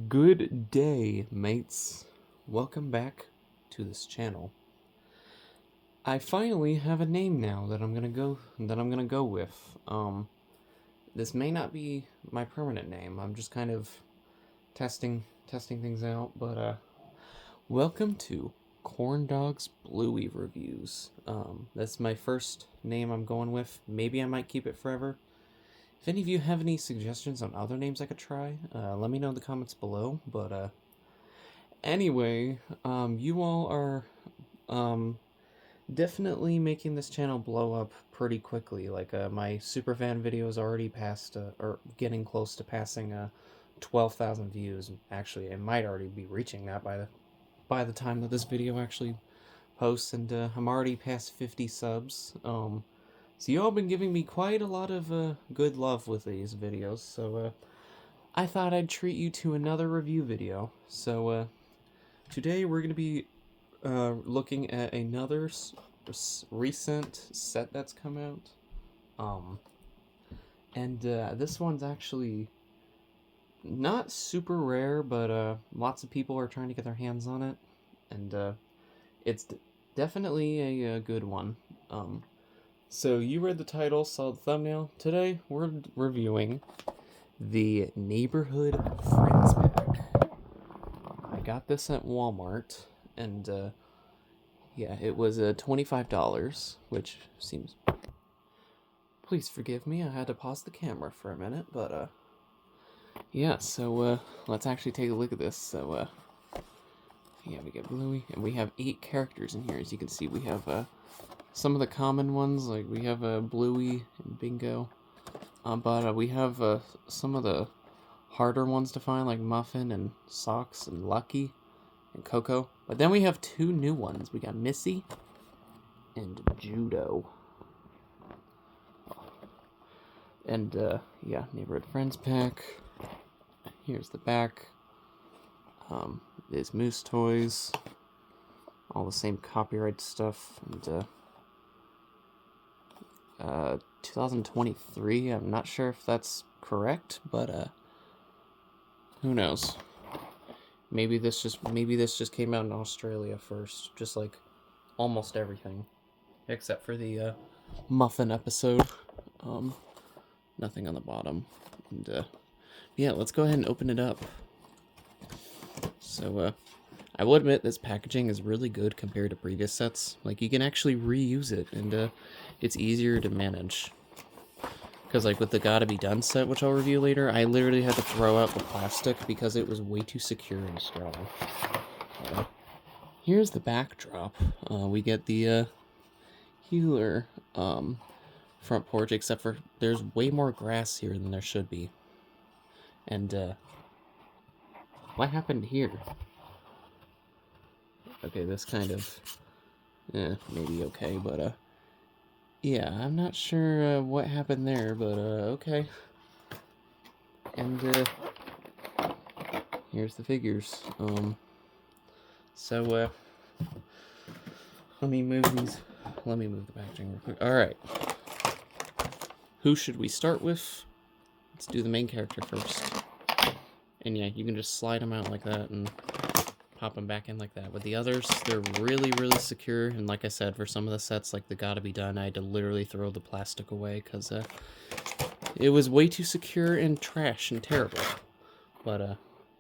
Good day, mates. Welcome back to this channel. I finally have a name now that I'm gonna go with. This may not be my permanent name. I'm just kind of testing things out, but welcome to Corn Dogs Bluey Reviews. That's my first name I'm going with. Maybe I might keep it forever. If any of you have any suggestions on other names I could try, let me know in the comments below. But anyway, you all are definitely making this channel blow up pretty quickly. Like my superfan video is already past or getting close to passing 12,000 views. Actually, it might already be reaching that by the time that this video actually posts, and I'm already past 50 subs. So you all been giving me quite a lot of good love with these videos, so I thought I'd treat you to another review video. So today we're going to be looking at another recent set that's come out. And this one's actually not super rare, but lots of people are trying to get their hands on it, and it's definitely a good one. So you read the title, saw the thumbnail. Today we're reviewing the Neighborhood Friends Pack. I got this at Walmart, and yeah, it was $25, which seems... Please forgive me, I had to pause the camera for a minute, but yeah, so let's actually take a look at this. So yeah, we get Bluey, and we have 8 characters in here. As you can see, we have some of the common ones, like we have Bluey and Bingo, but we have some of the harder ones to find, like Muffin and Socks and Lucky and Coco. But then we have 2 new ones. We got Missy and Judo. And yeah, Neighborhood Friends Pack. Here's the back. There's Moose Toys. All the same copyright stuff. And 2023. I'm not sure if that's correct, but who knows? Maybe this just came out in Australia first, just like almost everything, except for the Muffin episode. Nothing on the bottom. And yeah, let's go ahead and open it up. So I will admit this packaging is really good compared to previous sets. Like, you can actually reuse it, and it's easier to manage. Because like with the Gotta Be Done set, which I'll review later, I literally had to throw out the plastic because it was way too secure and strong. Here's the backdrop. We get the healer front porch, except for there's way more grass here than there should be. And what happened here? Okay, this kind of maybe okay, but yeah, I'm not sure what happened there, but okay. And here's the figures. So let me move the packaging real quick. Alright. Who should we start with? Let's do the main character first. And yeah, you can just slide them out like that and pop them back in like that. With the others, they're really, really secure. And like I said, for some of the sets, like the Gotta Be Done, I had to literally throw the plastic away because it was way too secure and trash and terrible. But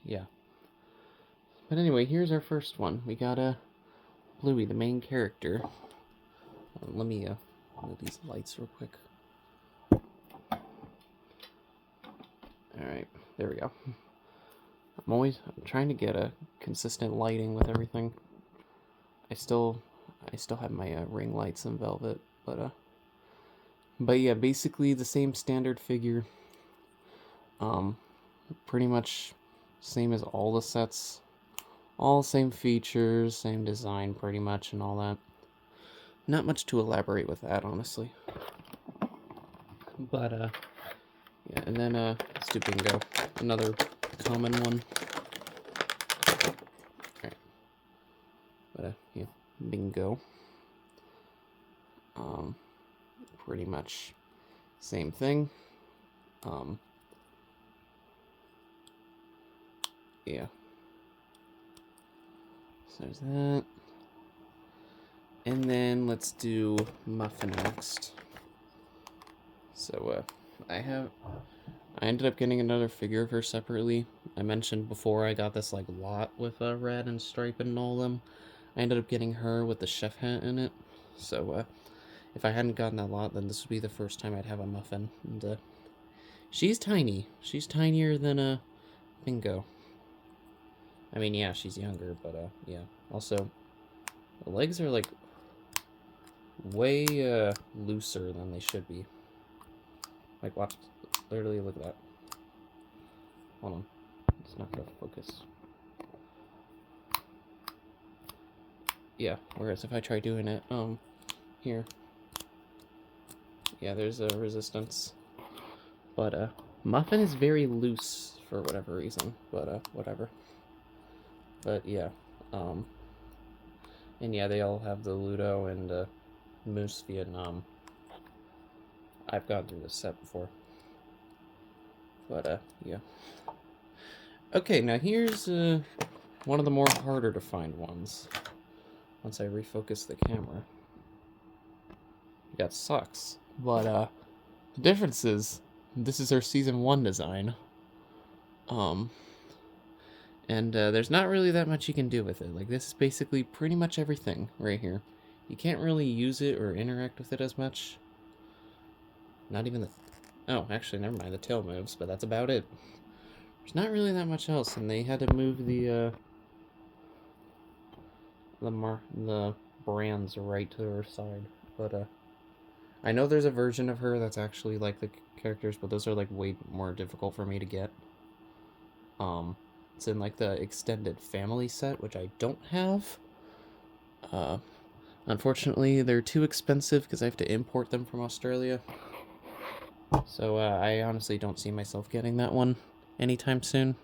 yeah. But anyway, here's our first one. We got Bluey, the main character. Let me move these lights real quick. Alright, there we go. I'm trying to get a consistent lighting with everything. I still have my ring lights in Velvet, but yeah, basically the same standard figure. Pretty much same as all the sets. All same features, same design pretty much, and all that. Not much to elaborate with that, honestly. But yeah, and then let's do Bingo. Another common one. Alright. But yeah, Bingo. Pretty much same thing. yeah. So there's that. And then let's do Muffin next. So, I ended up getting another figure of her separately. I mentioned before I got this, like, lot with red and stripe and all them. I ended up getting her with the chef hat in it. So, if I hadn't gotten that lot, then this would be the first time I'd have a Muffin. And, she's tiny. She's tinier than a Bingo. I mean, yeah, she's younger, but, yeah. Also, the legs are, like, way, looser than they should be. Like, watch. Literally, look at that. Hold on. It's not gonna focus. Yeah, whereas if I try doing it, here. Yeah, there's a resistance. But, Muffin is very loose for whatever reason. But, whatever. But, yeah. And yeah, they all have the Ludo and, Moose Vietnam. I've gone through this set before. But, yeah. Okay, now here's, one of the more harder to find ones. Once I refocus the camera. That sucks. But, the difference is, this is our Season 1 design. And there's not really that much you can do with it. Like, this is basically pretty much everything right here. You can't really use it or interact with it as much. Not even the... Oh, actually, never mind. The tail moves, but that's about it. There's not really that much else, and they had to move the brands right to her side. But, I know there's a version of her that's actually like the characters, but those are, like, way more difficult for me to get. It's in, like, the extended family set, which I don't have. Unfortunately, they're too expensive because I have to import them from Australia. So, I honestly don't see myself getting that one anytime soon.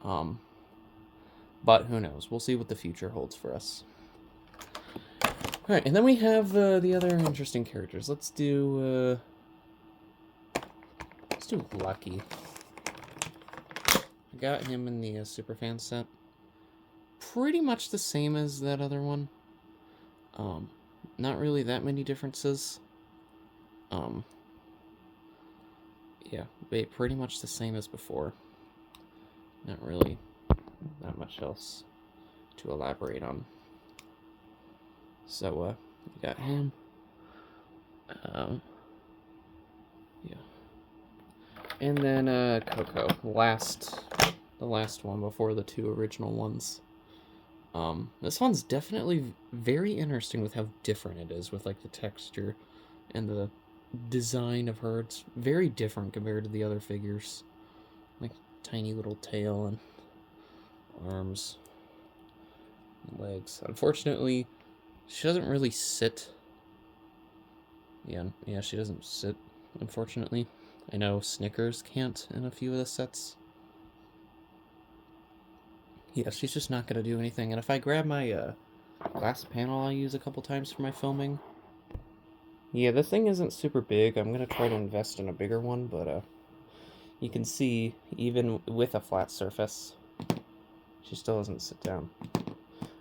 But who knows? We'll see what the future holds for us. Alright, and then we have, the other interesting characters. Let's do Lucky. I got him in the Superfan set. Pretty much the same as that other one. Not really that many differences. Yeah, pretty much the same as before. Not really that much else to elaborate on. So, we got him. Yeah. And then, Coco. The last one before the two original ones. This one's definitely very interesting with how different it is with, like, the texture and the design of her. It's very different compared to the other figures. Like, tiny little tail and arms and legs. Unfortunately, she doesn't really sit. Yeah, she doesn't sit, unfortunately. I know Snickers can't in a few of the sets. Yeah, she's just not going to do anything. And if I grab my glass panel I use a couple times for my filming... Yeah, this thing isn't super big. I'm going to try to invest in a bigger one, but you can see, even with a flat surface, she still doesn't sit down.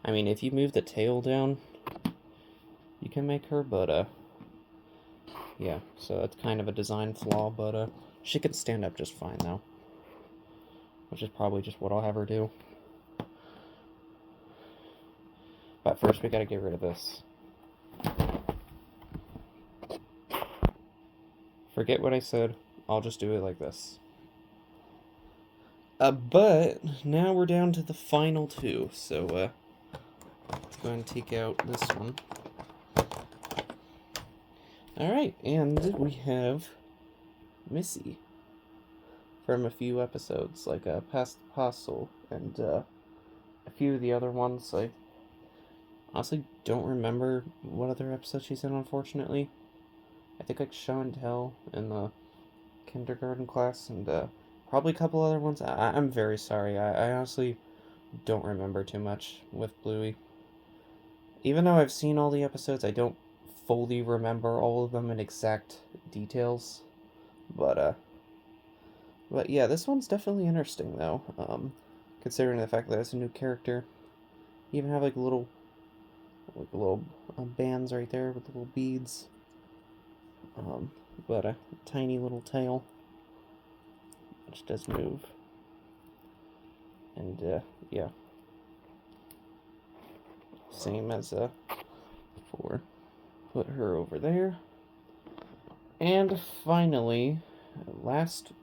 I mean, if you move the tail down, you can make her, but yeah, so that's kind of a design flaw, but she can stand up just fine, though. Which is probably just what I'll have her do. But first we gotta get rid of this. Forget what I said, I'll just do it like this. But now we're down to the final two, so let's go ahead and take out this one. Alright, and we have Missy from a few episodes, like Past Apostle and a few of the other ones. I honestly don't remember what other episode she's in, unfortunately. I think like Show and Tell in the kindergarten class, and probably a couple other ones. I'm very sorry. I honestly don't remember too much with Bluey. Even though I've seen all the episodes, I don't fully remember all of them in exact details. But yeah, this one's definitely interesting, though. considering the fact that it's a new character. You even have like little bands right there with little beads. But a tiny little tail, which does move. And yeah, same as before. Put her over there. And finally, last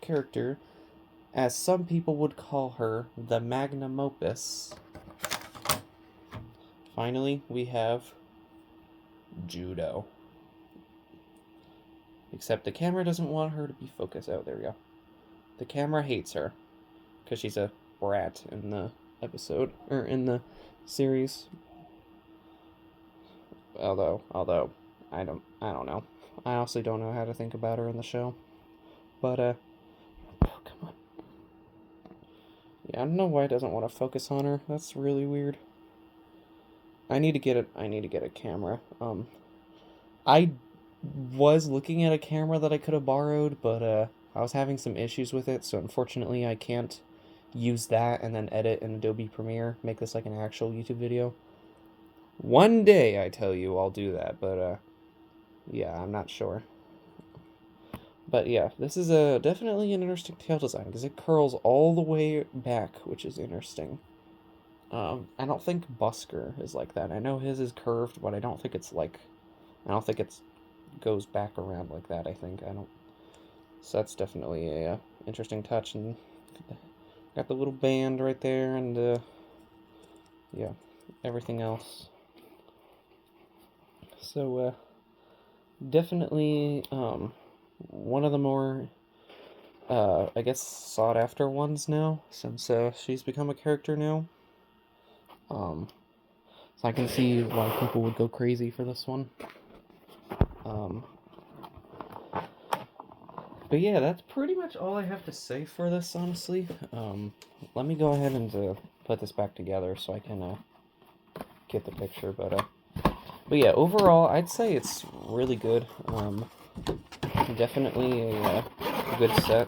character, as some people would call her, the magnum opus. Finally, we have Judo. Except the camera doesn't want her to be focused. Oh, there we go. The camera hates her because she's a brat in the episode, or in the series. Although I don't know. I honestly don't know how to think about her in the show. But oh, come on. Yeah, I don't know why it doesn't want to focus on her. That's really weird. I need to get a camera. I was looking at a camera that I could have borrowed, but I was having some issues with it, so unfortunately I can't use that and then edit in Adobe Premiere, make this like an actual YouTube video. One day, I tell you, I'll do that, but yeah, I'm not sure. But yeah, this is definitely an interesting tail design, because it curls all the way back, which is interesting. I don't think Busker is like that. I know his is curved, but I don't think it's goes back around like that, I think. So that's definitely a interesting touch, and got the little band right there, and yeah, everything else. So definitely one of the more I guess sought after ones now, since she's become a character now. So I can see why people would go crazy for this one. But yeah, that's pretty much all I have to say for this, honestly. Let me go ahead and put this back together so I can get the picture. But yeah, overall, I'd say it's really good. Definitely a good set.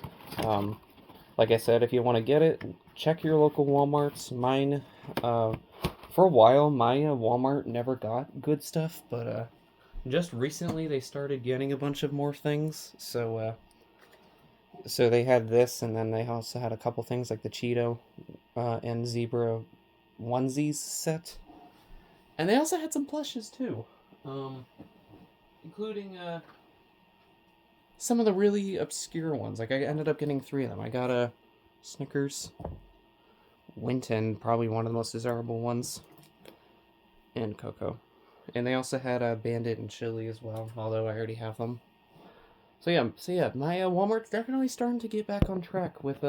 Like I said, if you want to get it, check your local Walmarts. Mine, for a while, my Walmart never got good stuff, but just recently they started getting a bunch of more things. So they had this, and then they also had a couple things like the Cheeto and Zebra onesies set. And they also had some plushes too, including some of the really obscure ones. Like I ended up getting 3 of them. I got a Snickers, Winton, probably one of the most desirable ones, and Cocoa. And they also had a Bandit and Chili as well, although I already have them. So yeah, my Walmart's definitely starting to get back on track with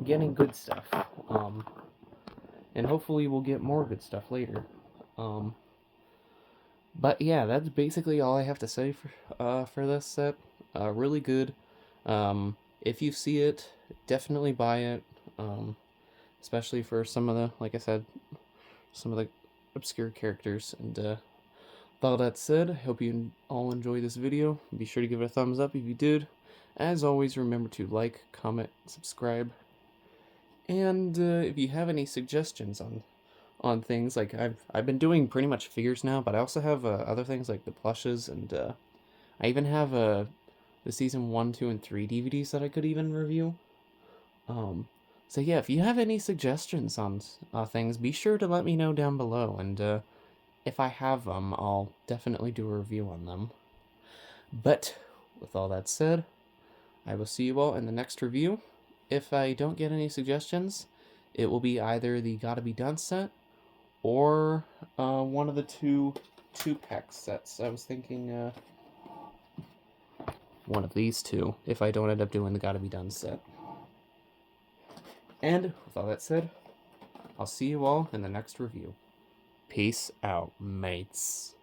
getting good stuff. And hopefully we'll get more good stuff later. But yeah, that's basically all I have to say for this set. Really good. If you see it, definitely buy it. Especially for some of the, like I said, some of the obscure characters. And with all that said, I hope you all enjoy this video. Be sure to give it a thumbs up if you did. As always, remember to like, comment, subscribe. And if you have any suggestions on things, like I've been doing pretty much figures now, but I also have other things like the plushes, and I even have the season 1, 2, and 3 DVDs that I could even review. So yeah, if you have any suggestions on things, be sure to let me know down below, and if I have them, I'll definitely do a review on them. But with all that said, I will see you all in the next review. If I don't get any suggestions, it will be either the Gotta Be Done set or one of the two-pack sets. I was thinking one of these two, if I don't end up doing the Gotta Be Done set. And with all that said, I'll see you all in the next review. Peace out, mates.